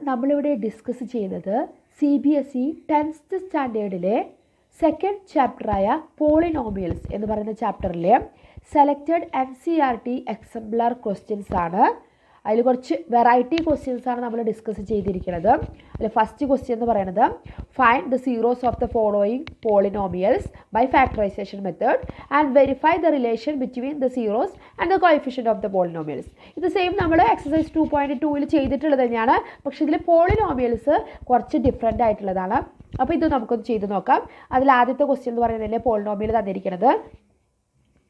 നമ്മളിവിടെ ഡിസ്കസ് ചെയ്യുന്നത് CBSE 10th സ്റ്റാൻഡേർഡിലെ second ചാപ്റ്ററായ polynomials എന്ന് പറയുന്ന ചാപ്റ്ററിലെ സെലക്റ്റഡ് NCERT എക്സംപ്ലാർ ക്വസ്റ്റ്യൻസ് ആണ്. അതിൽ കുറച്ച് വെറൈറ്റി ക്വസ്റ്റ്യൻസ് ആണ് നമ്മൾ ഡിസ്കസ് ചെയ്തിരിക്കുന്നത്. അതിൽ ഫസ്റ്റ് ക്വസ്റ്റ്യൻ എന്ന് പറയുന്നത് find the zeros of the following polynomials by factorization method and verify the relation between the zeros and the coefficient of the polynomials. ഇത് സെയിം നമ്മൾ എക്സസൈസ് 2.2ൽ ചെയ്തിട്ടുള്ളത് തന്നെയാണ്, പക്ഷേ ഇതിൽ പോളിനോമിയൽസ് കുറച്ച് ഡിഫറെൻ്റ് ആയിട്ടുള്ളതാണ്. അപ്പോൾ ഇത് നമുക്കൊന്ന് ചെയ്ത് നോക്കാം. അതിൽ ആദ്യത്തെ ക്വസ്റ്റ്യൻ എന്ന് പറയുന്നതിൽ പോളിനോമിയൽ തന്നിരിക്കുന്നത്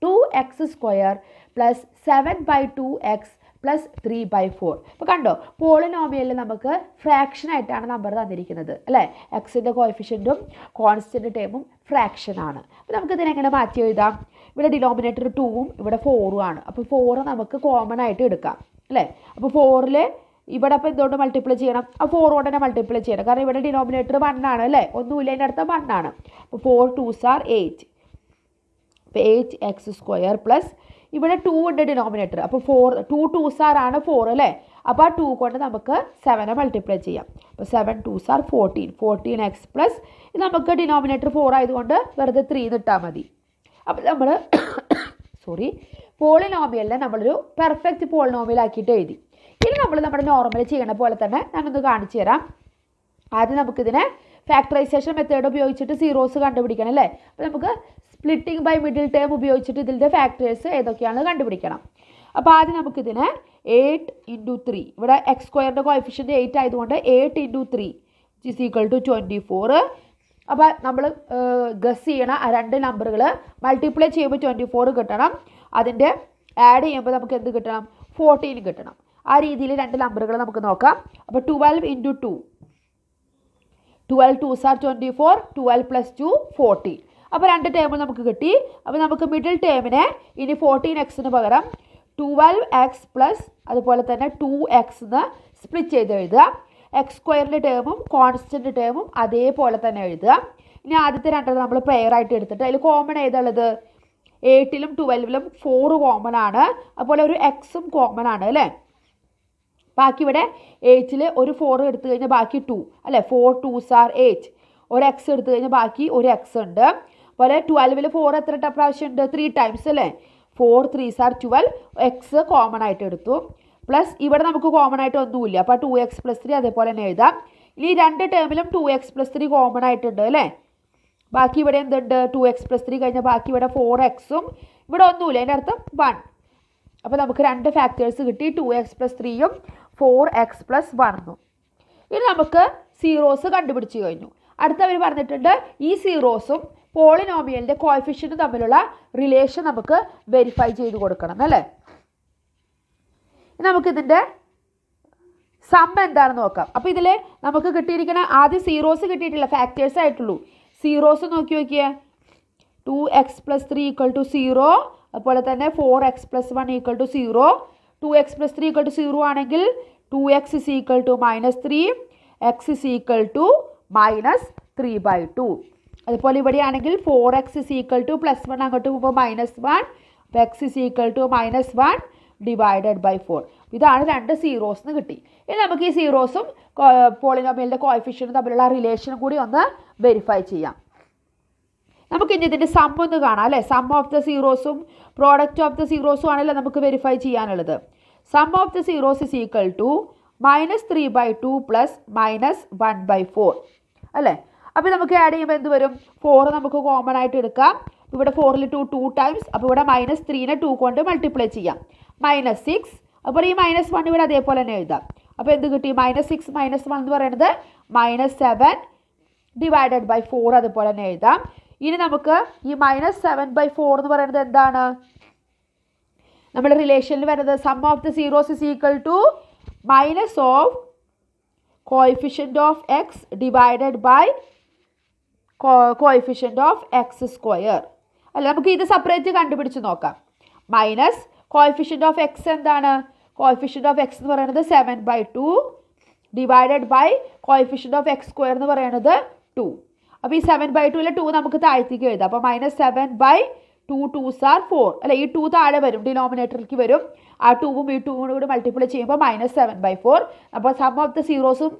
2x² പ്ലസ് 7/2x പ്ലസ് 3/4. ഇപ്പോൾ കണ്ടോ, പോളിനോമിയലിൽ നമുക്ക് ഫ്രാക്ഷൻ ആയിട്ടാണ് നമ്പർ തന്നിരിക്കുന്നത് അല്ലേ. എക്സിൻ്റെ കോഎഫിഷ്യൻറ്റും കോൺസ്റ്റൻറ്റ് ടേമും ഫ്രാക്ഷൻ ആണ്. അപ്പോൾ നമുക്കിതിനെങ്ങനെ മാറ്റി എഴുതാം? ഇവിടെ ഡിനോമിനേറ്റർ 2ഉം ഇവിടെ 4ഉം ആണ്. അപ്പോൾ 4 നമുക്ക് കോമൺ ആയിട്ട് എടുക്കാം അല്ലേ. അപ്പോൾ 4ൽ ഇവിടെ അപ്പോൾ എന്തുകൊണ്ട് മൾട്ടിപ്ലൈ ചെയ്യണം? ആ 4 കൊണ്ട് തന്നെ മൾട്ടിപ്ലൈ ചെയ്യണം, കാരണം ഇവിടെ ഡിനോമിനേറ്റർ 1 ആണ് അല്ലേ, ഒന്നുമില്ല, അതിൻ്റെ അടുത്ത 1 ആണ്. അപ്പോൾ 4 2s are 8. അപ്പോൾ 8x² പ്ലസ് ഇവിടെ 2 ഉണ്ട് ഡിനോമിനേറ്റർ, അപ്പോൾ 2 2s ആണ് 4 അല്ലേ. അപ്പോൾ ആ 2 കൊണ്ട് നമുക്ക് 7 മൾട്ടിപ്ലൈ ചെയ്യാം. അപ്പോൾ 7 2s are 14, 14x പ്ലസ് ഇത് നമുക്ക് ഡിനോമിനേറ്റർ 4 ആയതുകൊണ്ട് വെറുതെ 3 ഇട്ടാൽ മതി. അപ്പോൾ നമ്മൾ പോളിനോമിയലിനെ നമ്മളൊരു പെർഫെക്റ്റ് പോളിനോമിയൽ ആക്കിയിട്ട് എഴുതി. ഇനി നമ്മൾ നമ്മുടെ നോർമൽ ചെയ്യണ പോലെ തന്നെ ഞാനൊന്ന് കാണിച്ചു തരാം. ആദ്യം നമുക്കിതിനെ ഫാക്ടറൈസേഷൻ മെത്തേഡ് ഉപയോഗിച്ചിട്ട് സീറോസ് കണ്ടുപിടിക്കണം അല്ലേ. അപ്പോൾ നമുക്ക് സ്പ്ലിറ്റിംഗ് ബൈ മിഡിൽ ടേം ഉപയോഗിച്ചിട്ട് ഇതിൻ്റെ ഫാക്ടേഴ്സ് ഏതൊക്കെയാണെന്ന് കണ്ടുപിടിക്കണം. അപ്പോൾ ആദ്യം നമുക്കിതിനെ 8 × 3, ഇവിടെ x² കോഎഫിഷ്യൻ്റ് 8 ആയതുകൊണ്ട് 8 × 3 = 24. അപ്പോൾ നമ്മൾ ഗസ് ചെയ്യണ ആ രണ്ട് നമ്പറുകൾ മൾട്ടിപ്ലൈ ചെയ്യുമ്പോൾ 24 കിട്ടണം, അതിൻ്റെ ആഡ് ചെയ്യുമ്പോൾ നമുക്ക് എന്ത് കിട്ടണം? 14 കിട്ടണം. ആ രീതിയിൽ രണ്ട് നമ്പറുകൾ നമുക്ക് നോക്കാം. അപ്പോൾ 12 × 2, 12 2s are 24, 12 + 2 14. അപ്പോൾ രണ്ട് ടേം നമുക്ക് കിട്ടി. അപ്പോൾ നമുക്ക് മിഡിൽ ടേമിനെ ഇനി 14x പകരം 12x പ്ലസ് അതുപോലെ തന്നെ 2x സ്പ്ലിറ്റ് ചെയ്ത് എഴുതുക. x² ടേമും കോൺസ്റ്റൻറ്റ് ടേമും അതേപോലെ തന്നെ എഴുതുക. ഇനി ആദ്യത്തെ രണ്ടെണ്ണം നമ്മൾ പെയർ ആയിട്ട് എടുത്തിട്ട് അതിൽ കോമൺ ഏതുള്ളത്? 8ലും 12ലും 4 കോമൺ ആണ്, അതുപോലെ ഒരു എക്സും കോമൺ ആണ് അല്ലേ. ബാക്കി ഇവിടെ 8ൽ ഒരു 4 എടുത്തു കഴിഞ്ഞാൽ ബാക്കി 2 അല്ലേ. 4 2s are 8. ഒരു എക്സ് എടുത്തു കഴിഞ്ഞാൽ ബാക്കി ഒരു എക്സ് ഉണ്ട്. അതുപോലെ 12ൽ 4 എത്ര പ്രാവശ്യം ഉണ്ട്? 3 ടൈംസ് അല്ലേ. 4 3s are 12. എക്സ് കോമൺ ആയിട്ട് എടുത്തു. പ്ലസ് ഇവിടെ നമുക്ക് കോമൺ ആയിട്ട് ഒന്നുമില്ല, അപ്പോൾ 2x + 3 അതേപോലെ തന്നെ എഴുതാം. ഇനി രണ്ട് ടേമിലും 2x + 3 കോമൺ ആയിട്ടുണ്ട് അല്ലേ. ബാക്കി ഇവിടെ എന്തുണ്ട്? 2x + 3 കഴിഞ്ഞാൽ ബാക്കി ഇവിടെ 4xഉം ഇവിടെ ഒന്നുമില്ല, അതിൻ്റെ അർത്ഥം 1. അപ്പോൾ നമുക്ക് രണ്ട് ഫാക്ടേഴ്സ് കിട്ടി, 2x + 3ഉം 4x + 1ഉം. ഇനി നമുക്ക് സീറോസ് കണ്ടുപിടിച്ച് കഴിഞ്ഞു. അടുത്തവർ പറഞ്ഞിട്ടുണ്ട് ഈ സീറോസും പോളിനോമിയലിൻ്റെ കോഎഫിഷ്യൻറ്റും തമ്മിലുള്ള റിലേഷൻ നമുക്ക് വെരിഫൈ ചെയ്ത് കൊടുക്കണം അല്ലേ. നമുക്കിതിൻ്റെ സം എന്താണെന്ന് നോക്കാം. അപ്പോൾ ഇതിൽ നമുക്ക് കിട്ടിയിരിക്കുന്ന ആദ്യം സീറോസ് കിട്ടിയിട്ടില്ല, ഫാക്ടേഴ്സ് ആയിട്ടുള്ളൂ. സീറോസ് നോക്കി നോക്കിയേ. 2x + 3 = 0, അതുപോലെ തന്നെ 4x + 1 = 0. 2x + 3 = 0 ആണെങ്കിൽ 2x = -3, x = -3/2. അതുപോലെ ഇവിടെയാണെങ്കിൽ 4x = +1 അങ്ങോട്ട് പോകുമ്പോൾ -1, അപ്പോൾ x = -1 / 4. ഇതാണ് രണ്ട് സീറോസ് എന്ന് കിട്ടി. ഇനി നമുക്ക് ഈ സീറോസും പോളിനോമിയലിൻ്റെ കോഎഫിഷ്യൻറ്റും തമ്മിലുള്ള റിലേഷനും കൂടി ഒന്ന് വെരിഫൈ ചെയ്യാം. നമുക്കിനി ഇതിൻ്റെ സം ഒന്ന് കാണാം അല്ലേ. സം ഓഫ് ദ സീറോസും പ്രോഡക്റ്റ് ഓഫ് ദ സീറോസും ആണല്ലോ നമുക്ക് വെരിഫൈ ചെയ്യാനുള്ളത്. സം ഓഫ് ദ സീറോസ് = -3/2 + -1/4 അല്ലേ. അപ്പോൾ നമുക്ക് ആഡ് ചെയ്യുമ്പോൾ എന്ത് വരും? 4 നമുക്ക് കോമൺ ആയിട്ട് എടുക്കാം. ഇവിടെ 4ൽ 2 ടൈംസ്, അപ്പോൾ ഇവിടെ -3നെ 2 കൊണ്ട് മൾട്ടിപ്ലൈ ചെയ്യാം. -6, അപ്പോൾ ഈ -1 ഇവിടെ അതേപോലെ തന്നെ എഴുതാം. അപ്പോൾ എന്ത് കിട്ടി? -6 - 1 എന്ന് പറയുന്നത് -7 / 4 അതുപോലെ തന്നെ എഴുതാം. ഇനി നമുക്ക് ഈ -7/4 എന്ന് പറയുന്നത് എന്താണ്? നമ്മുടെ റിലേഷനിൽ വരുന്നത് sum of the zeros = minus of coefficient of x divided by coefficient of x² അല്ല. നമുക്ക് ഇത് സെപ്പറേറ്റ് കണ്ടുപിടിച്ച് നോക്കാം. മൈനസ് കോഎഫിഷ്യൻറ്റ് ഓഫ് എക്സ് എന്താണ്? കോഎഫിഷ്യൻറ്റ് ഓഫ് എക്സ് എന്ന് പറയുന്നത് 7/2 divided by coefficient of x² എന്ന് പറയുന്നത് 2. അപ്പോൾ ഈ 7/2ലെ 2 നമുക്ക് താഴത്തേക്ക് എഴുതാം. അപ്പോൾ -7/2 2 2s are 4 അല്ലെ, ഈ 2 താഴെ വരും, ഡിനോമിനേറ്ററിലേക്ക് വരും. ആ 2ഉം ഈ 2ഉം കൂടി മൾട്ടിപ്ലൈ ചെയ്യുമ്പോൾ -7/4. അപ്പോൾ സം ഓഫ് ദ സീറോസും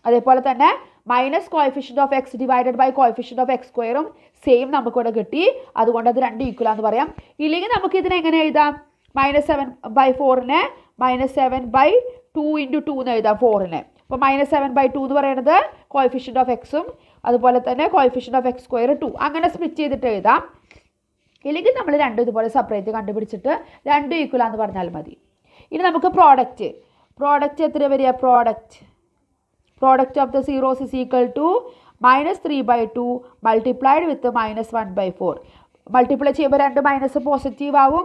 അതേപോലെ തന്നെ minus coefficient of x divided by coefficient of x സ്ക്വയറും സെയിം നമുക്കിവിടെ കിട്ടി. അതുകൊണ്ട് അത് രണ്ട് ഈക്വലാന്ന് പറയാം. ഇല്ലെങ്കിൽ നമുക്ക് ഇതിനെ എങ്ങനെ എഴുതാം? -7/4നെ -7/2 × 2 എന്ന് എഴുതാം 4നെ. അപ്പോൾ -7/2 എന്ന് പറയുന്നത് കോഎഫിഷ്യൻ്റ് ഓഫ് എക്സും അതുപോലെ തന്നെ കോഎഫിഷ്യൻ്റ് ഓഫ് എക്സ് സ്ക്വയർ 2 അങ്ങനെ സ്പ്ലിറ്റ് ചെയ്തിട്ട് എഴുതാം. ഇല്ലെങ്കിൽ നമ്മൾ രണ്ടും ഇതുപോലെ സെപ്പറേറ്റ് കണ്ടുപിടിച്ചിട്ട് രണ്ടും ഈക്വലാന്ന് പറഞ്ഞാൽ മതി. ഇനി നമുക്ക് പ്രോഡക്റ്റ് എത്ര വരിക? Product of the zeros is equal to -3/2 multiplied with -1/4. Multiply ചെയ്യുമ്പോൾ രണ്ട് മൈനസ് പോസിറ്റീവ് ആവും.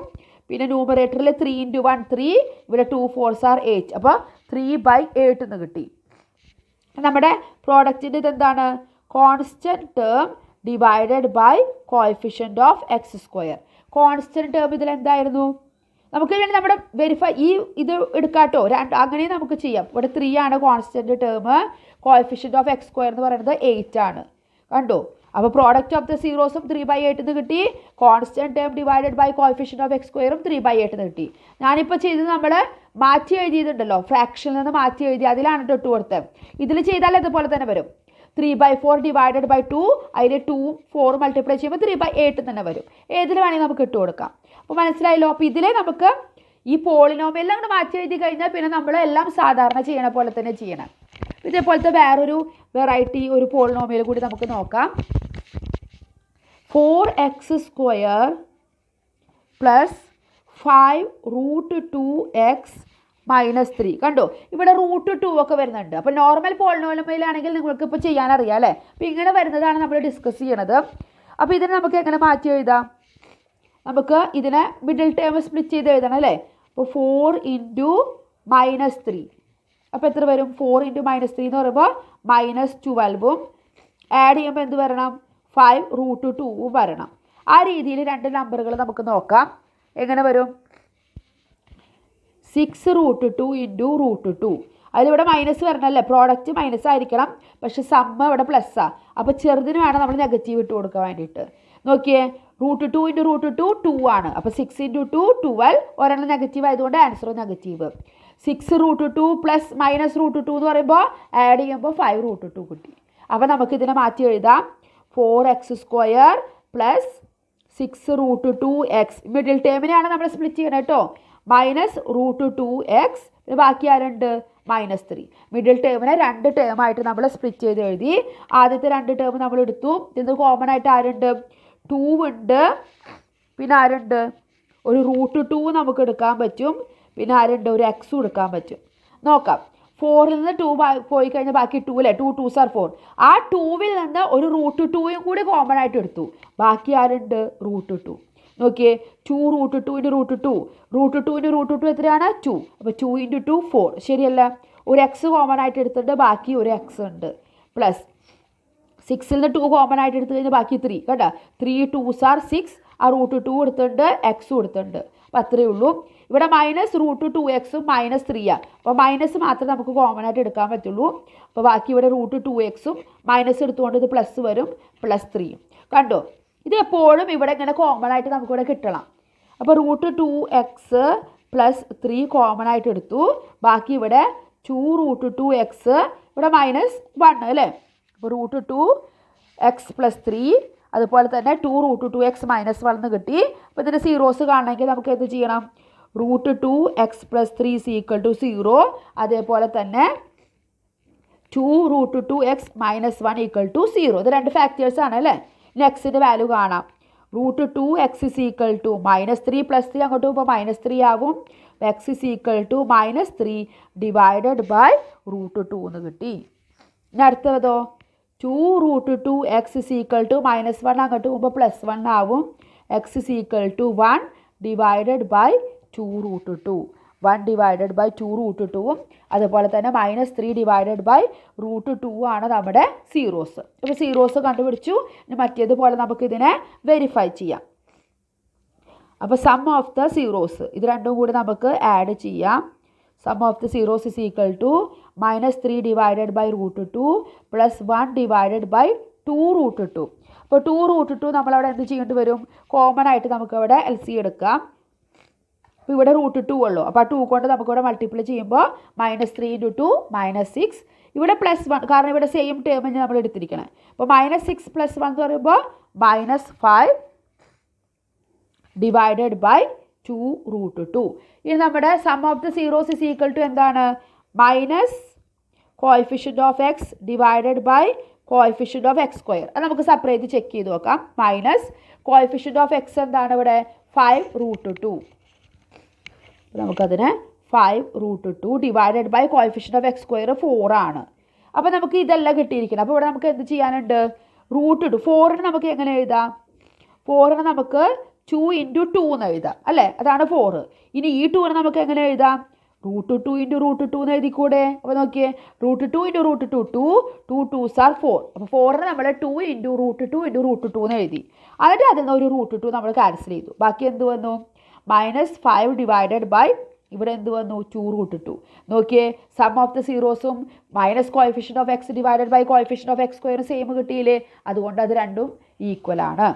പിന്നെ ന്യൂമറേറ്ററിൽ 3 × 1 3, ഇവിടെ 2 4s are 8. അപ്പോൾ 3/8 എന്ന് കിട്ടി. നമ്മുടെ പ്രോഡക്റ്റിൻ്റെ ഇതെന്താണ്? Constant term divided by coefficient of x square. Constant term ഇതിലെന്തായിരുന്നു? നമുക്ക് വേണ്ടി നമ്മുടെ വെരിഫൈ ഇത് എടുക്കാട്ടോ, അങ്ങനെ നമുക്ക് ചെയ്യാം. ഇവിടെ 3 ആണ് constant term, coefficient of x square എന്ന് പറയുന്നത് 8 ആണ്. കണ്ടോ? അപ്പോൾ പ്രോഡക്റ്റ് ഓഫ് ദ സീറോസും 3/8 എന്ന് കിട്ടി, constant term divided by coefficient of x സ്ക്വയറും 3/8 എന്ന് കിട്ടി. ഞാനിപ്പോൾ ചെയ്തത് നമ്മൾ മാറ്റി എഴുതിയിട്ടുണ്ടല്ലോ, ഫ്രാക്ഷനിൽ നിന്ന് മാറ്റി എഴുതി, അതിലാണ് ഇട്ട് കൊടുത്തത്. ഇതിൽ ചെയ്താൽ ഇതുപോലെ തന്നെ വരും. 3/4 ഡിവൈഡഡ് ബൈ 2, അതിൽ 2 4 മൾട്ടിപ്ലൈ ചെയ്യുമ്പോൾ 3/8 തന്നെ വരും. ഏതിൽ വേണമെങ്കിൽ നമുക്ക് ഇട്ട് കൊടുക്കാം. അപ്പോൾ മനസ്സിലായല്ലോ? അപ്പോൾ ഇതിലെ നമുക്ക് ഈ പോളിനോമിയൽ അങ്ങോട്ട് മാറ്റി എഴുതി കഴിഞ്ഞാൽ പിന്നെ നമ്മൾ എല്ലാം സാധാരണ ചെയ്യണ പോലെ തന്നെ ചെയ്യണം. ഇതേപോലത്തെ വേറൊരു വെറൈറ്റി ഒരു പോളിനോമിയൽ കൂടി നമുക്ക് നോക്കാം. 4x² + 5√2x - 3. കണ്ടോ? ഇവിടെ √2 ഒക്കെ വരുന്നുണ്ട്. അപ്പോൾ നോർമൽ പോളിനോമിയലാണെങ്കിൽ നിങ്ങൾക്ക് ഇപ്പോൾ ചെയ്യാനറിയാം അല്ലേ? അപ്പോൾ ഇങ്ങനെ വരുന്നതാണ് നമ്മൾ ഡിസ്കസ് ചെയ്യണത്. അപ്പോൾ ഇതിനെ നമുക്ക് എങ്ങനെ മാറ്റി എഴുതാം? നമുക്ക് ഇതിനെ മിഡിൽ ടേം സ്പ്ലിറ്റ് ചെയ്ത് എഴുതണം അല്ലേ? അപ്പോൾ 4 × -3. അപ്പോൾ എത്ര വരും? 4 × -3 എന്ന് പറയുമ്പോൾ -12ഉം ആഡ് ചെയ്യുമ്പോൾ എന്ത് വരണം? 5√2ഉം വരണം. ആ രീതിയിൽ രണ്ട് നമ്പറുകൾ നമുക്ക് നോക്കാം. എങ്ങനെ വരും? 6√2 × √2. അതിലിവിടെ മൈനസ് വരണമല്ലേ? പ്രോഡക്റ്റ് മൈനസ് ആയിരിക്കണം, പക്ഷെ സമ്മ ഇവിടെ പ്ലസ്സാണ്. അപ്പോൾ ചെറുതിന് വേണം നമ്മൾ നെഗറ്റീവ് ഇട്ട് കൊടുക്കാൻ വേണ്ടിയിട്ട്. നോക്കിയേ, √2 × √2 2 ആണ്. അപ്പോൾ 6 × 2 12, ഒരെണ്ണം നെഗറ്റീവ് ആയതുകൊണ്ട് ആൻസർ നെഗറ്റീവ്. 6√2 + -√2 എന്ന് പറയുമ്പോൾ ആഡ് ചെയ്യുമ്പോൾ 5√2 കിട്ടി. അപ്പോൾ നമുക്കിതിനെ മാറ്റി എഴുതാം. 4x² + 6√2x. മിഡിൽ ടേമിനെയാണ് നമ്മൾ സ്പ്ലിറ്റ് ചെയ്യണം കേട്ടോ. -√2x, പിന്നെ ബാക്കി ആരുണ്ട്? -3. മിഡിൽ ടേമിനെ രണ്ട് ടേമായിട്ട് നമ്മൾ സ്പ്ലിറ്റ് ചെയ്ത് എഴുതി. ആദ്യത്തെ രണ്ട് ടേം നമ്മൾ എടുത്തു. ഇതിന് കോമൺ ആയിട്ട് ആരുണ്ട്? 2 ഉണ്ട്, പിന്നെ ആരുണ്ട്? ഒരു √2 നമുക്ക് എടുക്കാൻ പറ്റും, പിന്നെ ആരുണ്ട്? ഒരു എക്സും എടുക്കാൻ പറ്റും. നോക്കാം. 4ൽ നിന്ന് 2 പോയി കഴിഞ്ഞാൽ ബാക്കി 2 അല്ലേ? 2 2s are 4. ആ 2വിൽ നിന്ന് ഒരു √2യും കൂടി കോമൺ ആയിട്ട് എടുത്തു. ബാക്കി ആരുണ്ട്? √2. നോക്കിയേ, 2√2 × √2. √2 × √2 എത്രയാണ്? 2. അപ്പോൾ 2 × 2 4. ശരിയല്ല? ഒരു എക്സ് കോമൺ ആയിട്ട് എടുത്തിട്ട് ബാക്കി ഒരു എക്സ് ഉണ്ട്. + 6ൽ നിന്ന് 2 കോമൺ ആയിട്ട് എടുത്തു കഴിഞ്ഞാൽ ബാക്കി 3. കേട്ടോ? 3 2s are 6. ആ √2 എടുത്തിട്ടുണ്ട്, എക്സും എടുത്തിട്ടുണ്ട്. അപ്പോൾ അത്രയേ ഉള്ളൂ. ഇവിടെ -√2xഉം -3ആണ്. അപ്പോൾ മൈനസ് മാത്രമേ നമുക്ക് കോമൺ ആയിട്ട് എടുക്കാൻ പറ്റുള്ളൂ. അപ്പോൾ ബാക്കി ഇവിടെ √2xഉം മൈനസ് എടുത്തുകൊണ്ട് ഇത് പ്ലസ് വരും, +3യും. കണ്ടോ? ഇത് എപ്പോഴും ഇവിടെ ഇങ്ങനെ കോമൺ ആയിട്ട് നമുക്കിവിടെ കിട്ടണം. അപ്പോൾ √2x + 3 കോമൺ ആയിട്ട് എടുത്തു. ബാക്കി ഇവിടെ 2√2x, ഇവിടെ -1 അല്ലേ? അപ്പോൾ √2x + 3, അതുപോലെ തന്നെ 2√2x - 1 എന്ന് കിട്ടി. അപ്പോൾ ഇതിൻ്റെ സീറോസ് കാണണമെങ്കിൽ നമുക്ക് എന്ത് ചെയ്യണം? √2x + 3 = 0. അതേപോലെ തന്നെ 2√2x - 1 = 0. ഇത് രണ്ട് ഫാക്ടേഴ്സ് ആണ് അല്ലേ? ഇനി എക്സിൻ്റെ വാല്യൂ കാണാം. √2x = -3 + 3 അങ്ങോട്ട് പോകുമ്പോൾ -3 ആവും. x = -3 ഡിവൈഡഡ് ബൈ √2 എന്ന് കിട്ടി. ഇനി അടുത്തതോ? 2√2x = -1 അങ്ങോട്ട് പോകുമ്പോൾ +1 ആവും. x = 1 divided by 2√2. 1 divided by 2√2ഉം അതുപോലെ തന്നെ -3 ഡിവൈഡഡ് ബൈ √2 ആണ് നമ്മുടെ സീറോസ്. അപ്പോൾ സീറോസ് കണ്ടുപിടിച്ചു. ഇനി മറ്റേതുപോലെ നമുക്കിതിനെ വെരിഫൈ ചെയ്യാം. അപ്പോൾ സം ഓഫ് ദ സീറോസ് ഇത് രണ്ടും കൂടി നമുക്ക് ആഡ് ചെയ്യാം. Sum of the zeros is equal to -3 divided by √2 + 1 divided by 2√2. അപ്പോൾ 2√2 നമ്മളവിടെ എന്ത് ചെയ്യേണ്ടി വരും? കോമൺ ആയിട്ട് നമുക്കവിടെ LC എടുക്കാം. അപ്പോൾ ഇവിടെ √2 ഉള്ളൂ. അപ്പോൾ ആ 2 കൊണ്ട് നമുക്കിവിടെ മൾട്ടിപ്ലൈ ചെയ്യുമ്പോൾ -3 × 2 -6. ഇവിടെ +1, കാരണം ഇവിടെ സെയിം ടേം നമ്മൾ എടുത്തിരിക്കണം. അപ്പോൾ -6 + 1 എന്ന് പറയുമ്പോൾ -5 ഡിവൈഡഡ് ബൈ 2√2. ഇനി നമ്മുടെ sum of the zeros is equal to എന്താണ്? Minus coefficient of x divided by coefficient of x square. അത് നമുക്ക് സെപ്പറേറ്റ് ചെക്ക് ചെയ്ത് നോക്കാം. മൈനസ് കോഎഫിഷ്യൻ്റ് ഓഫ് എക്സ് എന്താണ് ഇവിടെ? 5√2. നമുക്കതിന് 5√2 divided by coefficient of x square 4 ആണ്. അപ്പോൾ നമുക്ക് ഇതെല്ലാം കിട്ടിയിരിക്കണം. അപ്പോൾ ഇവിടെ നമുക്ക് എന്ത് ചെയ്യാനുണ്ട്? √2. 4ന് നമുക്ക് എങ്ങനെ എഴുതാം? 4ന് നമുക്ക് 2 × 2 എന്ന് എഴുതാം അല്ലേ? അതാണ് 4. ഇനി ഈ 2ന് നമുക്ക് എങ്ങനെ എഴുതാം? √2 × √2 എന്ന് എഴുതിക്കൂടെ? അപ്പോൾ നോക്കിയേ, √2 × √2 2, 2 2s are 4. അപ്പോൾ 4ന് നമ്മൾ 2 × √2 × √2 എന്ന് എഴുതി. എന്നിട്ട് അതിൽ നിന്ന് ഒരു √2 നമ്മൾ ക്യാൻസൽ ചെയ്തു. ബാക്കി എന്ത് വന്നു? -5 ഡിവൈഡഡ് ബൈ ഇവിടെ എന്ത് വന്നു? 2√2. നോക്കിയേ, സം ഓഫ് ദ സീറോസും minus coefficient of x divided by coefficient of x square same കിട്ടിയില്ലേ? അതുകൊണ്ട് അത് രണ്ടും ഈക്വൽ ആണ്.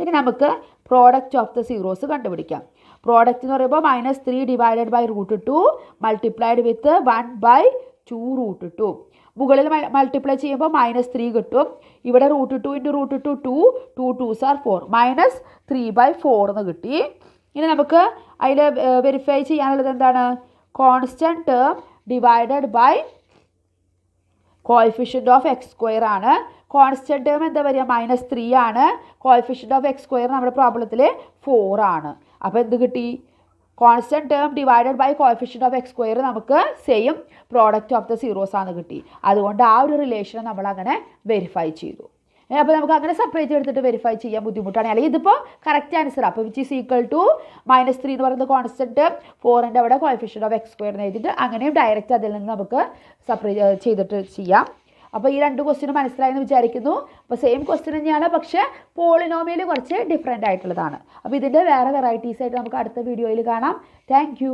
ഇനി നമുക്ക് പ്രോഡക്റ്റ് ഓഫ് ദ സീറോസ് കണ്ടുപിടിക്കാം. പ്രോഡക്റ്റ് എന്ന് പറയുമ്പോൾ -3 ഡിവൈഡഡ് ബൈ √2 മൾട്ടിപ്ലൈഡ് വിത്ത് 1/2√2. മുകളിൽ മൾട്ടിപ്ലൈ ചെയ്യുമ്പോൾ -3 കിട്ടും. ഇവിടെ √2 × √2 2, 2 2s are 4, -3/4 എന്ന് കിട്ടി. ഇനി നമുക്ക് അതിൽ വെരിഫൈ ചെയ്യാനുള്ളത് എന്താണ്? Constant term divided by coefficient of x square ആണ്. കോൺസ്റ്റൻറ്റ് ടേം എന്താ വരിക? -3 ആണ്. കോഎഫിഷ്യൻ്റ് ഓഫ് എക്സ് സ്ക്വയർ നമ്മുടെ പ്രോബ്ലത്തിൽ 4 ആണ്. അപ്പോൾ എന്ത് കിട്ടി? Constant term divided by coefficient of x square നമുക്ക് same product of the zeros ആണ് കിട്ടി. അതുകൊണ്ട് ആ ഒരു റിലേഷൻ നമ്മൾ അങ്ങനെ വെരിഫൈ ചെയ്തു. അപ്പോൾ നമുക്ക് അങ്ങനെ സെപ്പറേറ്റ് എടുത്തിട്ട് വെരിഫൈ ചെയ്യാൻ ബുദ്ധിമുട്ടാണ്. അല്ലെങ്കിൽ ഇതിപ്പോൾ കറക്റ്റ് ആൻസർ. അപ്പോൾ വിച്ച് ഈസ് ഈക്വൽ ടു -3 എന്ന് പറയുന്നത് കോൺസ്റ്റൻറ്റ്, 4ൻ്റെ അവിടെ കോഎഫിഷ്യൻ്റ് ഓഫ് എക്സ് സ്ക്വയർ എന്ന് എഴുതിയിട്ട് അങ്ങനെയും ഡയറക്റ്റ് അതിൽ നിന്ന് നമുക്ക് സെപ്പറേറ്റ് ചെയ്തിട്ട് ചെയ്യാം. അപ്പോൾ ഈ 2 ക്വസ്റ്റ്യൻ മനസ്സിലായെന്ന് വിചാരിക്കുന്നു. അപ്പോൾ സെയിം ക്വസ്റ്റ്യൻ തന്നെയാണ്, പക്ഷേ പോളിനോമിയൽ കുറച്ച് ഡിഫറെൻ്റ് ആയിട്ടുള്ളതാണ്. അപ്പോൾ ഇതിൻ്റെ വേറെ വെറൈറ്റീസ് ആയിട്ട് നമുക്ക് അടുത്ത വീഡിയോയിൽ കാണാം. താങ്ക്